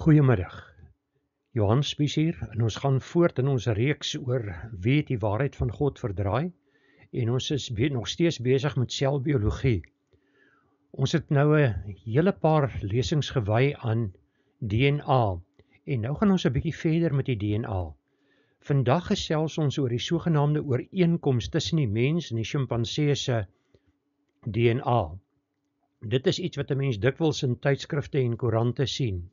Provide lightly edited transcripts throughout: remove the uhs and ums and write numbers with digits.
Goeiemiddag, Johan Spies hier en ons gaan voort in ons reeks oor wie het die waarheid van God verdraai en ons is nog steeds besig met selbiologie. Ons het nou 'n hele paar lesings gewy aan DNA en nou gaan ons 'n bietjie verder met die DNA. Vandag gesels ons oor die sogenaamde ooreenkoms tussen die mens en die sjimpansee se DNA. Dit is iets wat 'n mens dikwels in tydskrifte en koerante sien.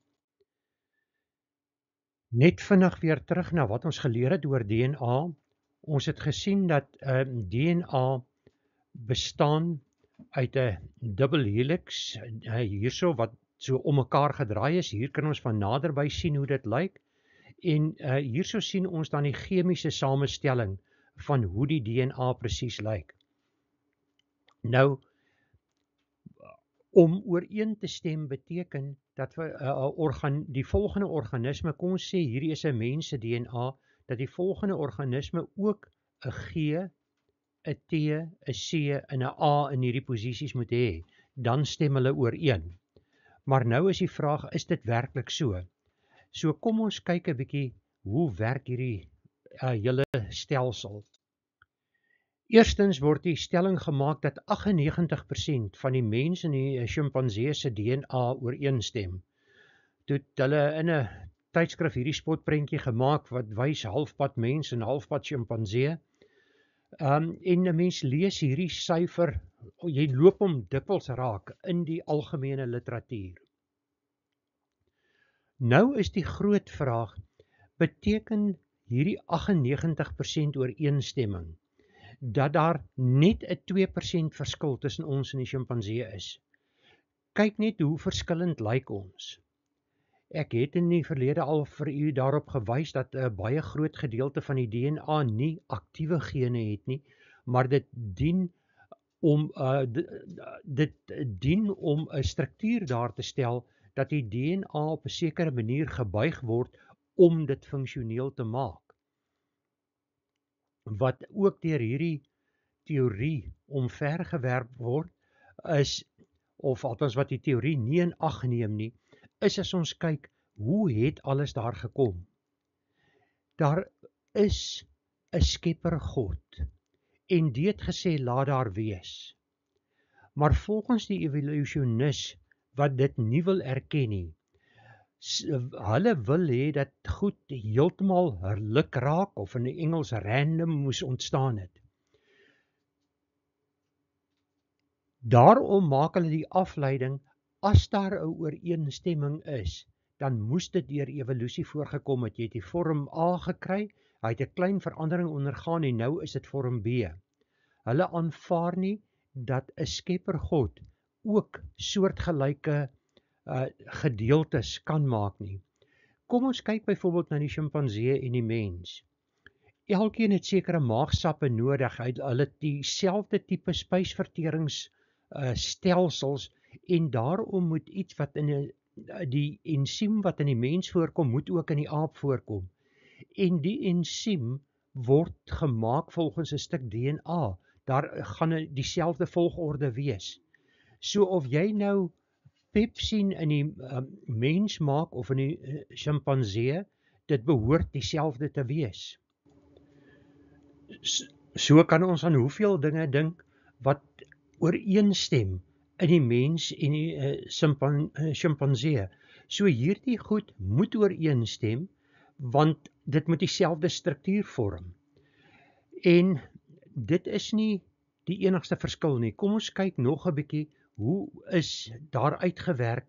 Net vinnig weer terug na wat ons geleer het oor DNA. Ons het gesien dat DNA bestaan uit 'n dubbel helix, hierso wat so om mekaar gedraai is. Hier kan ons van naderby sien hoe dit lyk. En hierso sien ons dan die chemiese samestelling van hoe die DNA presies lyk. Nou, om ooreen te stem beteken dat die volgende organisme, kom ons sê hierdie is 'n mens se DNA, dat die volgende organisme ook 'n G, 'n T, 'n C en 'n A in hierdie posisies moet hê, dan stem hulle ooreen. Maar nou is die vraag, is dit werklik so? So kom ons kyk 'n bietjie hoe werk hierdie hele stelsel. Eerstens word die stelling gemaak dat 98% van die mens en die sjimpansee se DNA ooreenstem. Toe het hulle in 'n tydskrif hierdie spotprentjie gemaak wat wys halfpad mens en halfpad sjimpansee. En 'n mens lees hierdie syfer, jy loop hom dikwels raak in die algemene literatuur. Nou is die groot vraag, beteken hierdie 98% ooreenstemming dat daar net 'n 2% verskil tussen ons en die sjimpansee is? Kyk net hoe verskillend lyk ons. Ek het in die verlede al vir u daarop gewys dat 'n baie groot gedeelte van die DNA nie aktiewe gene het nie, maar dit dien om 'n struktuur daar te stel dat die DNA op 'n sekere manier gebuig word om dit funksioneel te maak. Wat ook deur hierdie teorie omvergewerp word is, of althans wat die teorie nie in ag neem nie, is as ons kyk, hoe het alles daar gekom? Daar is 'n skepper God en die het gesê laat daar wees. Maar volgens die evolusionis wat dit nie wil erken nie, hulle wil hê dat goed heeltemal luk raak of in die Engels random moes ontstaan het. Daarom maak hulle die afleiding, as daar 'n ooreenstemming is, dan moes dit deur evolusie voorgekom het. Jy het die vorm A gekry, hy het 'n klein verandering ondergaan en nou is dit vorm B. Hulle aanvaar nie dat 'n skepper God ook soortgelyke gedeeltes kan maak nie. Kom ons kyk byvoorbeeld na die sjimpansee en die mens. Elkeen het sekere maagsappe nodig, hulle het dieselfde tipe spysverteringsstelsels en daarom moet iets wat in die ensiem wat in die mens voorkom, moet ook in die aap voorkom. En die ensiem word gemaak volgens 'n stuk DNA. Daar gaan dieselfde volgorde wees. So of jy nou pepsien in die mens maak of in die sjimpansee, dit behoort dieselfde te wees. So kan ons aan hoeveel dinge dink wat ooreenstem in die mens en die sjimpansee. So hierdie goed moet ooreenstem, want dit moet dieselfde struktuur vorm. En dit is nie die enigste verskil nie. Kom ons kyk nog 'n bietjie, hoe is daar uitgewerk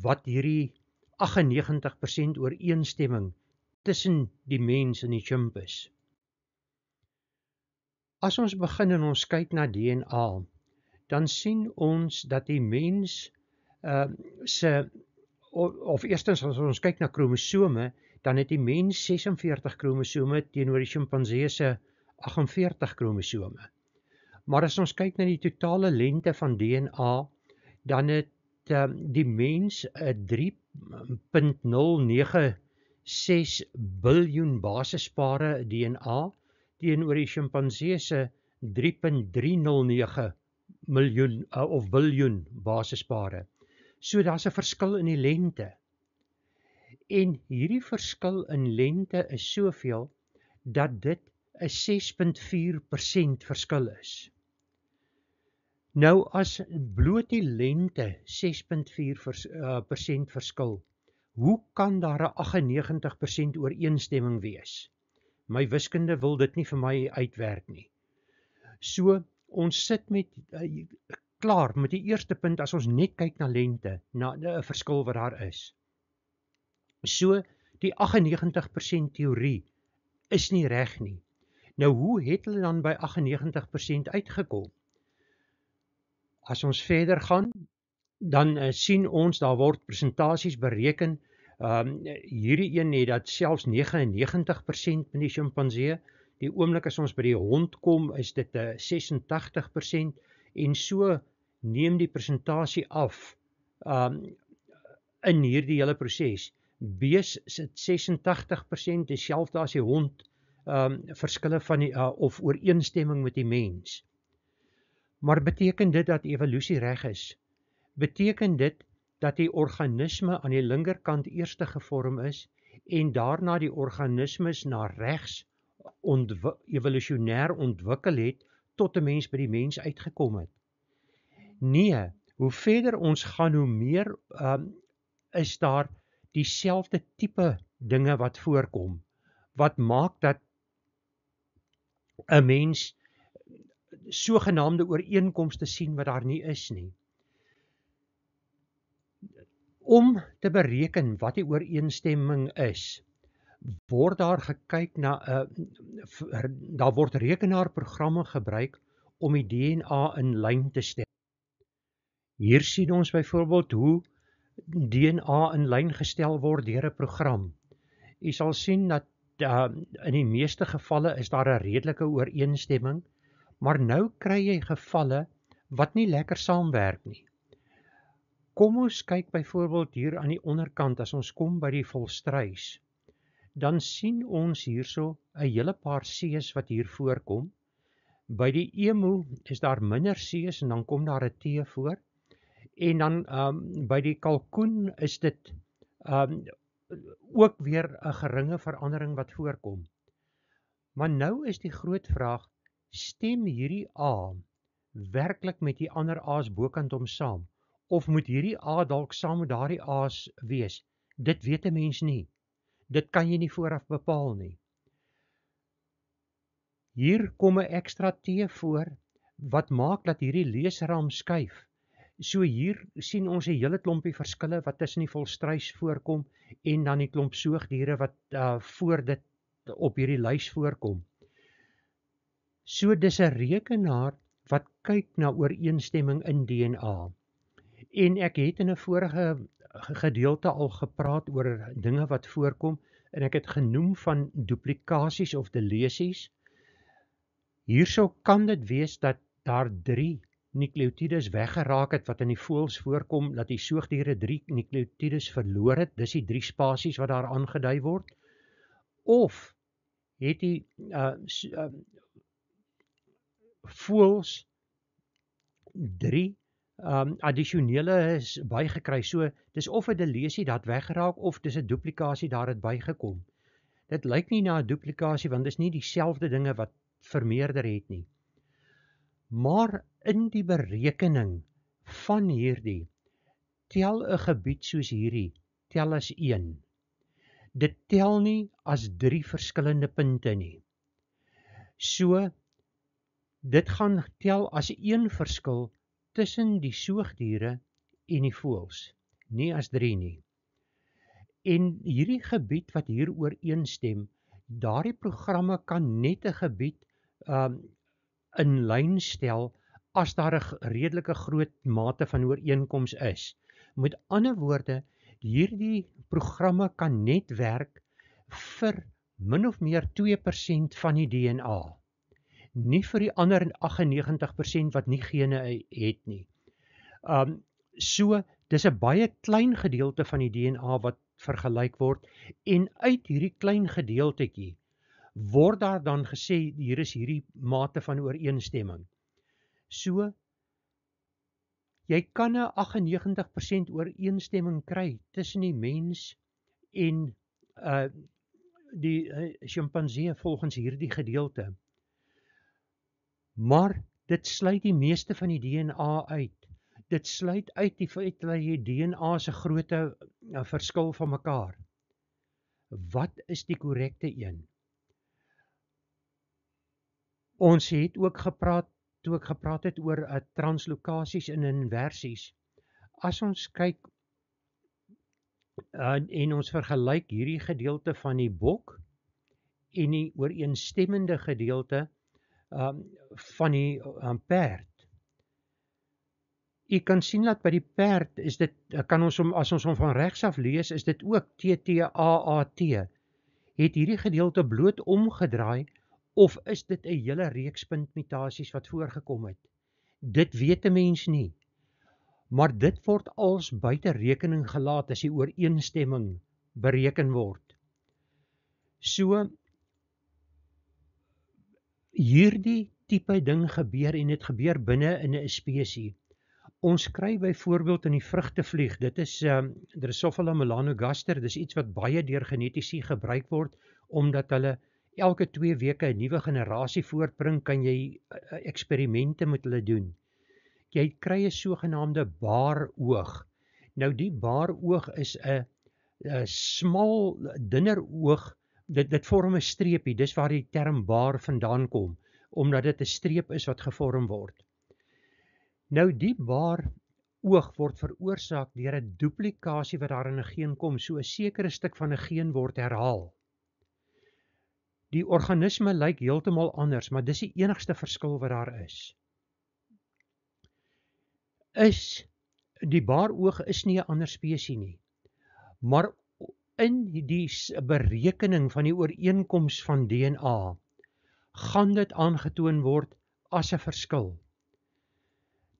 wat hierdie 98% ooreenstemming tussen die mens en die chimp is. As ons begin en ons kyk na DNA, dan sien ons dat die mens of eerstens as ons kyk na kromosome, dan het die mens 46 kromosome teenoor die sjimpansee se 48 kromosome. Maar as ons kyk na die totale lengte van DNA, dan het die mens 3.096 biljoen basispare DNA teenoor die sjimpansee se 3.309 miljoen of biljoen basispare. So daar's 'n verskil in die lengte. En hierdie verskil in lengte is soveel dat dit 'n 6.4% verskil is. Nou as bloot die lengte 6.4% verskil, hoe kan daar 'n 98% ooreenstemming wees? My wiskunde wil dit nie vir my uitwerk nie. So, ons sit met klaar met die eerste punt as ons net kyk na lengte, na 'n verskil wat daar is. So, die 98% teorie is nie reg nie. Nou, hoe het hulle dan by 98% uitgekom? As ons verder gaan, dan sien ons, daar word presentasies bereken, hierdie een het dat selfs 99% met die sjimpansee, die oomblik as ons by die hond kom, is dit 86%, en so neem die presentasie af in hierdie hele proses. Bees sit 86%, dieselfde as die hond, verskille van die, of ooreenstemming met die mens. Maar beteken dit dat evolusie reg is? Beteken dit dat die organisme aan die linkerkant eerste gevorm is en daarna die organismes na regs evolusionêr ontwikkel het tot 'n mens by die mens uitgekom het? Nee, hoe verder ons gaan, hoe meer is daar dieselfde tipe dinge wat voorkom, wat maak dat 'n mens sogenaamde ooreenkomste sien wat daar nie is nie. Om te bereken wat die ooreenstemming is, word daar gekyk na, daar word rekenaarprogramme gebruik om die DNA in lyn te stel. Hier sien ons byvoorbeeld hoe DNA in lyn gestel word deur 'n program. U sal sien dat in die meeste gevalle is daar 'n redelike ooreenstemming, maar nou kry jy gevalle wat nie lekker saamwerk nie. Kom ons kyk byvoorbeeld hier aan die onderkant, as ons kom by die volstruis, dan sien ons hierso 'n hele paar C's wat hier voorkom. By die emu is daar minder C's en dan kom daar 'n T voor. En dan by die kalkoen is dit ook weer 'n geringe verandering wat voorkom. Maar nou is die groot vraag, stem hierdie A werklik met die ander A's bokant hom saam? Of moet hierdie A dalk saam met daardie A's wees? Dit weet 'n mens nie. Dit kan jy nie vooraf bepaal nie. Hier kom 'n ekstra T voor, wat maak dat hierdie leesraam skuif. So hier sien ons 'n hele klompie verskille wat tussen die volstruis voorkom en dan die klomp soogdiere wat voor dit op hierdie lys voorkom. So dis 'n rekenaar wat kyk na ooreenstemming in DNA. En ek het in 'n vorige gedeelte al gepraat oor dinge wat voorkom en ek het genoem van duplikasies of delesies. Hierso kan dit wees dat daar 3 nukleotides weggeraak het wat in die voëls voorkom, dat die soogdiere 3 nukleotides verloor het, dis die 3 spasies wat daar aangedui word, of het die voëls 3 addisionele is bygekry, so dis of 'n delesie dat weggeraak of dis 'n duplikasie daar het bygekom. Dit lyk nie na 'n duplikasie want dis nie dieselfde dinge wat vermeerder het nie. Maar in die berekening van hierdie, tel 'n gebied soos hierdie, tel as 1. Dit tel nie as 3 verskillende punte nie. So, dit gaan tel as 1 verskil tussen die soogdiere en die voëls, nie as 3 nie. En hierdie gebied wat hier ooreenstem, daardie programme kan net 'n gebied in lyn stel as daar 'n redelike groot mate van ooreenkoms is. Met ander woorde, hierdie programme kan net werk vir min of meer 2% van die DNA. Nie vir die ander 98% wat nie gene het nie. So, dis 'n baie klein gedeelte van die DNA wat vergelyk word, en uit hierdie klein gedeeltetjie word daar dan gesê, hier is hierdie mate van ooreenstemming. So, jy kan 'n 98% ooreenstemming kry tussen die mens en die sjimpansee volgens hierdie gedeelte. Maar dit sluit die meeste van die DNA uit. Dit sluit uit die feit dat die DNA se grootte verskil van mekaar. Wat is die korrekte een? Ons het ook gepraat, toe ek gepraat het oor translokasies en inversies. As ons kyk en ons vergelyk hierdie gedeelte van die bok en die ooreenstemmende gedeelte van die perd. U kan sien dat by die perd is dit, kan ons as ons hom van regs af lees, is dit ook TTAAT. Het hierdie gedeelte bloot omgedraai of is dit 'n hele reeks puntmutasies wat voorgekom het? Dit weet 'n mens nie. Maar dit word als buite rekening gelaat as die ooreenstemming bereken word. So hierdie tipe ding gebeur en dit gebeur binne in 'n spesie. Ons kry byvoorbeeld in die vrugtevlieg, dit is Drosophila melanogaster, dis iets wat baie deur genetici gebruik word, omdat hulle elke 2 weke 'n nuwe generasie voortbring, kan jy eksperimente met hulle doen. Jy kry 'n sogenaamde baaroog. Nou die baaroog is 'n smal, dunner oog, dit vorm 'n streepie, dis waar die term baar vandaan kom, omdat dit 'n streep is wat gevorm word. Nou die baaroog word veroorsaak deur 'n duplikasie wat daar in 'n geen kom, so 'n sekere stuk van 'n geen word herhaal. Die organisme lyk heeltemal anders, maar dis die enigste verskil wat daar is. Die baaroog is nie 'n ander spesie nie, maar in die berekening van die ooreenkoms van DNA gaan dit aangetoon word as 'n verskil.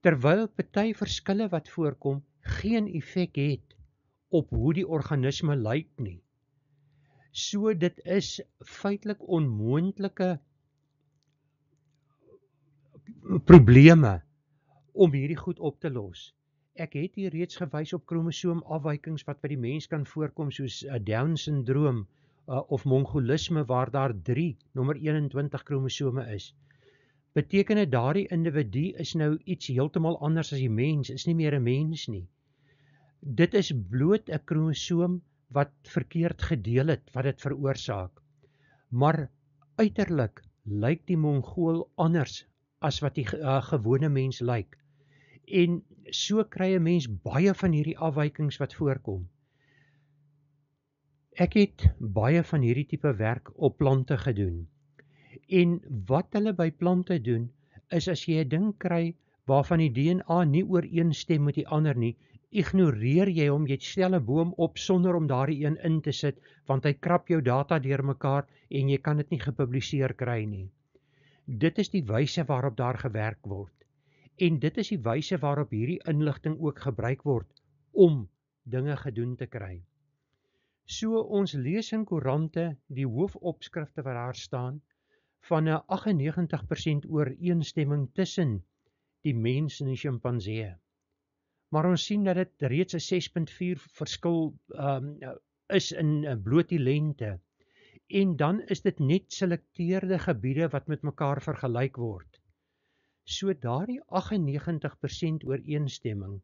Terwyl party verskille wat voorkom geen effek het op hoe die organisme lyk nie. So dit is feitelik onmoontlike probleme om hierdie goed op te los. Ek het hier reeds gewys op kromosoomafwykings wat by die mens kan voorkom, soos Down-sindroom of mongolisme, waar daar 3, nommer 21 kromosome is. Beteken dit daardie individu is nou iets heeltemal anders as die mens, is nie meer 'n mens nie. Dit is bloot 'n kromosoom wat verkeerd gedeel het, wat dit veroorsaak. Maar uiterlik lyk die mongool anders as wat die gewone mens lyk. En so kry 'n mens baie van hierdie afwykings wat voorkom. Ek het baie van hierdie tipe werk op plante gedoen. En wat hulle by plante doen, is as jy 'n ding kry waarvan die DNA nie ooreenstem met die ander nie, ignoreer jy hom, jy stel 'n boom op sonder om daardie een in te sit, want hy krap jou data deurmekaar en jy kan dit nie gepubliseer kry nie. Dit is die wyse waarop daar gewerk word. En dit is die wyse waarop hierdie inligting ook gebruik word om dinge gedoen te kry. So ons lees in koerante die hoofopskrifte wat daar staan van 'n 98% ooreenstemming tussen die mens en die sjimpansee. Maar ons sien dat dit reeds 'n 6.4 verskil is in bloot die lengte. En dan is dit net selekteerde gebiede wat met mekaar vergelyk word. So daardie 98% ooreenstemming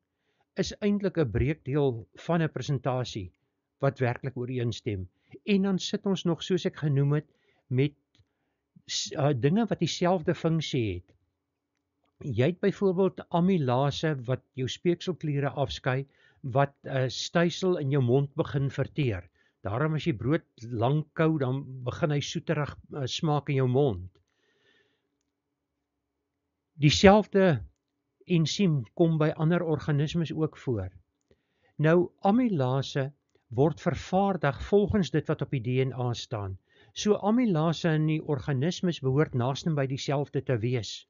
is eintlik 'n breekdeel van 'n presentasie wat werklik ooreenstem. En dan sit ons nog, soos ek genoem het, met dinge wat dieselfde funksie het. Jy het byvoorbeeld amylase wat jou speekselkliere afskei, wat stysel in jou mond begin verteer. Daarom as jy brood lank kou, dan begin hy soeterig smaak in jou mond. Dieselfde ensiem kom by ander organismes ook voor. Nou, amylase word vervaardig volgens dit wat op die DNA staan. So amylase in die organismes behoort naaste by dieselfde te wees.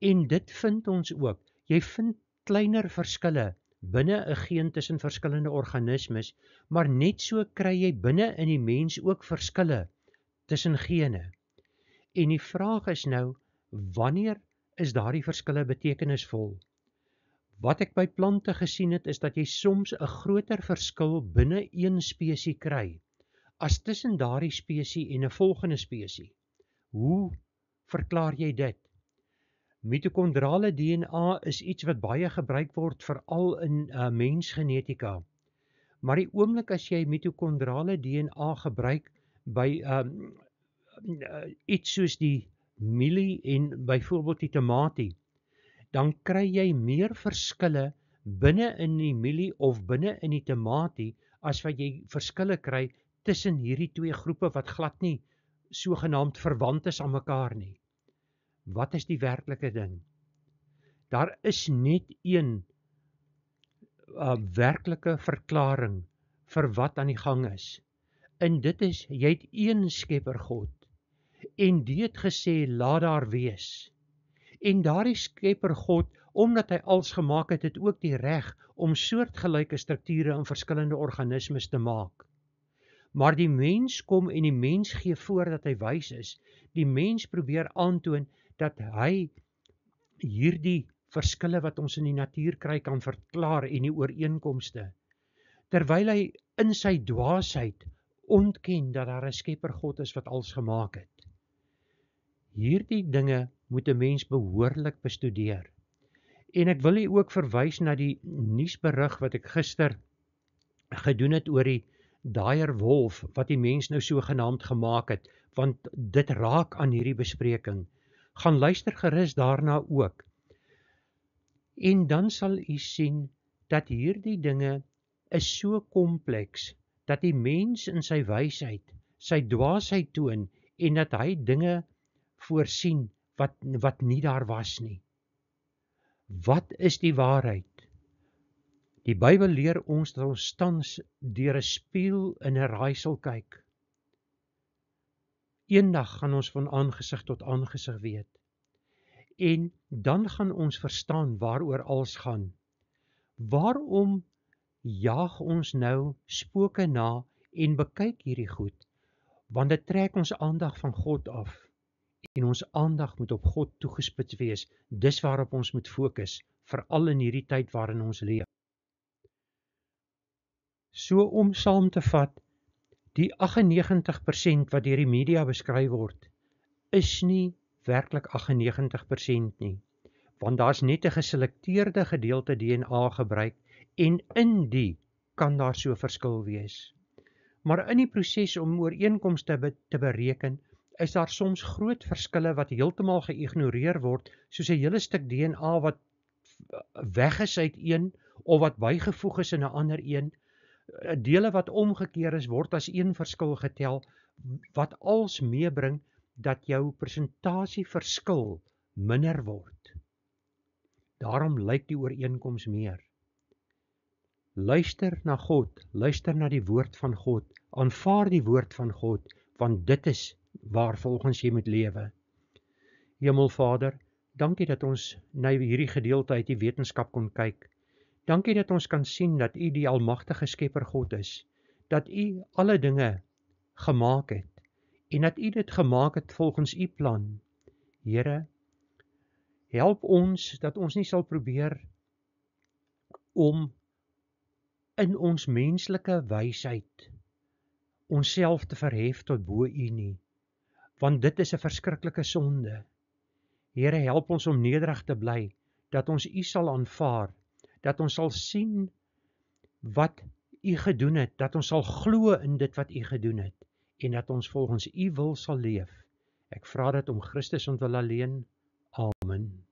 En dit vind ons ook. Jy vind kleiner verskille binne 'n geen tussen verskillende organismes, maar net so kry jy binne in die mens ook verskille tussen gene. En die vraag is nou, wanneer is daardie verskille betekenisvol? Wat ek by plante gesien het, is dat jy soms 'n groter verskil binne een spesies kry, as tussen daardie spesies en 'n volgende spesies. Hoe verklaar jy dit? Mitokondrale DNA is iets wat baie gebruik word, veral in mensgenetika. Maar die oomblik as jy mitokondrale DNA gebruik by iets soos die mielie en byvoorbeeld die tamatie, dan kry jy meer verskille binne in die mielie of binne in die tamatie, as wat jy verskille kry tussen hierdie twee groepe wat glad nie sogenaamd verwant is aan mekaar nie. Wat is die werklike ding? Daar is net een werklike verklaring vir wat aan die gang is. En dit is, jy het een skepper God, en die het gesê, laat daar wees. En daardie skepper God, omdat hy als gemaak het, het ook die reg om soortgelyke strukture in verskillende organismes te maak. Maar die mens kom en die mens gee voor dat hy wys is. Die mens probeer aantoon dat hy hierdie verskille wat ons in die natuur kry kan verklaar en die ooreenkomste, terwyl hy in sy dwaasheid ontken dat daar 'n skepper God is wat alles gemaak het. Hierdie dinge moet 'n mens behoorlik bestudeer. En ek wil hier ook verwys na die nuusberig wat ek gister gedoen het oor die Dire-wolf wat die mens nou sogenaamd gemaak het, want dit raak aan hierdie bespreking. Gaan luister gerus daarna ook. En dan sal u sien dat hierdie dinge is so kompleks, dat die mens in sy wysheid, sy dwaasheid toon, en dat hy dinge voorsien wat nie daar was nie. Wat is die waarheid? Die Bybel leer ons dat ons tans deur 'n spieël in 'n raaisel kyk. Eendag gaan ons van aangesig tot aangesig weet. En dan gaan ons verstaan waaroor alles gaan. Waarom jaag ons nou spooke na en bekyk hierdie goed? Want dit trek ons aandag van God af. En ons aandag moet op God toegespits wees. Dis waarop ons moet fokus, veral in hierdie tyd waarin ons leef. So om saam te vat, die 98% wat deur die media beskryf word, is nie werklik 98% nie, want daar's net 'n geselekteerde gedeelte DNA gebruik, en in die kan daar so verskil wees. Maar in die proses om ooreenkomste te bereken, is daar soms groot verskille wat heeltemal geïgnoreer word, soos 'n hele stuk DNA wat weg is uit een, of wat bygevoeg is in 'n ander een, dele wat omgekeer is, word as een verskil getel, wat als meebring dat jou persentasie verskil minder word. Daarom lyk die ooreenkoms meer. Luister na God, luister na die woord van God, aanvaar die woord van God, want dit is waar volgens jy moet lewe. Hemelvader, dankie dat ons na hierdie gedeelte uit die wetenskap kon kyk. Dankie dat ons kan sien dat U die almagtige skepper God is, dat U alle dinge gemaak het, en dat U dit gemaak het volgens U plan. Here, help ons dat ons nie sal probeer om in ons menslike wysheid onsself te verhef tot bo U nie, want dit is 'n verskriklike sonde. Here, help ons om nederig te bly, dat ons U sal aanvaar, dat ons sal sien wat U gedoen het, dat ons sal glo in dit wat U gedoen het, en dat ons volgens U wil sal leef. Ek vra dit om Christus ontwil alleen. Amen.